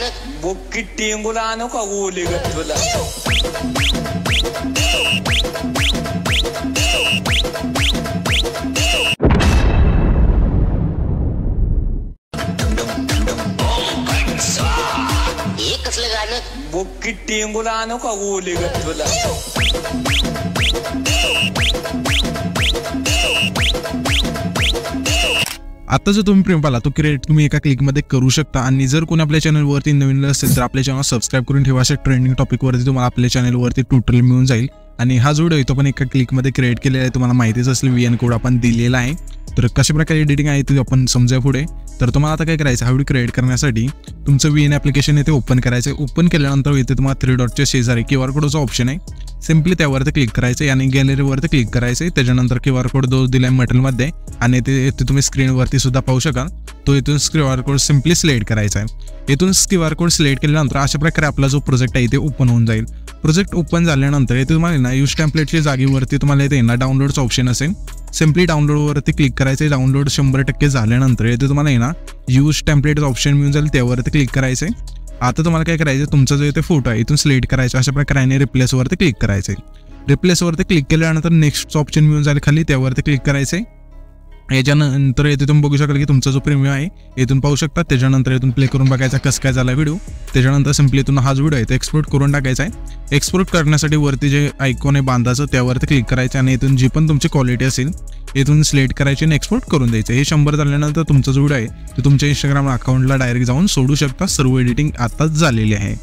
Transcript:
गाणं बुक्की टिंगुला आणू का गोली ग तुला हे कसलं गाणं बुक्की टिंगुला आणू का गोली ग तुला आता जो तुम्ही प्रेम पाला तो क्रिएट तुम्ही एका क्लिकमध्ये करू शकता। आणि जर कोणी आपल्या चॅनलवरती नवीन असेल तर आपल्या चॅनल सबस्क्राइब करून ठेवा। अशा ट्रेंडिंग टॉपिकवरती तुम्हाला आपल्या चॅनलवरती ट्युटोरियल मिळून जाईल। आणि हा व्हिडिओ तो पण एका क्लिकमध्ये क्रिएट केलेला आहे, तुम्हाला माहितीच असेल VN कोड आपण दिलेला आहे। तर कशा प्रकारे एडिटिंग आहे ते आपण समजा पुढे। तर तुम्हाला आता काय करायचं, हा व्हिडिओ क्रिएट करण्यासाठी तुमचं VN ॲप्लिकेशन येथे ओपन करायचं आहे। ओपन केल्यानंतर इथे तुम्हाला 3 डॉटच्या शेजारी QR कोडचा ऑप्शन आहे, सिम्पली त्यावरती क्लिक करायचं आणि गॅलरीवरती क्लिक करायचं। त्याच्यानंतर QR कोड जो दिलाय मटेरियलमध्ये आणि ते तुम्ही स्क्रीनवरती सुद्धा पाहू शकाल, तो इथून QR कोड सिम्पली सिलेक्ट करायचा आहे। इथून QR कोड सिलेक्ट केल्यानंतर अशा प्रकारे आपला जो प्रोजेक्ट आहे ते ओपन होऊन जाईल। प्रोजेक्ट ओपन झाल्यानंतर इथे तुम्हाला ना यूज टेम्पलेटच्या जागेवरती तुम्हाला इथे ना डाउनलोडचा ऑप्शन असेल, सिम्पली डाउनलोडवरती क्लिक करायचं। डाउनलोड 100% झाल्यानंतर इथे तुम्हाला ना यूज टेम्पलेटचा ऑप्शन मिळून जाईल, त्यावरती क्लिक करायचं। आता तुम्हाला काय करायचं, तुमचा जो इथे फोटो आहे इथून सिलेक्ट करायचा, अशा प्रकारे रिप्लेसवरती क्लिक करायचं। रिप्लेसवरती क्लिक केल्यानंतर नेक्स्ट ऑप्शन मिळून जाईल खाली, त्यावरती क्लिक करायचं। याच्यानंतर इथे तुम्ही बघू शकाल की तुमचा जो प्रीमियम आहे इथून पाहू शकता। त्याच्यानंतर इथून प्ले करून बघायचा कसं काय झाला व्हिडिओ। त्याच्यानंतर सिम्पली इथून हाच व्हिडिओ आहे तो एक्सपोर्ट करून टाकायचा आहे। एक्सपोर्ट करण्यासाठी वरती जे आयकॉन आहे बांधाचं त्यावरती क्लिक करायचं आणि इथून जी पण तुमची क्वालिटी असेल इथून सिलेक्ट करायची आणि एक्सपोर्ट करून द्यायचं। हे 100 झाल्यानंतर तुमचा जो व्हिडिओ आहे तो तुमच्या इंस्टाग्राम अकाउंटला डायरेक्ट जाऊन सोडू शकता। सर्व एडिटिंग आताच झालेली आहे।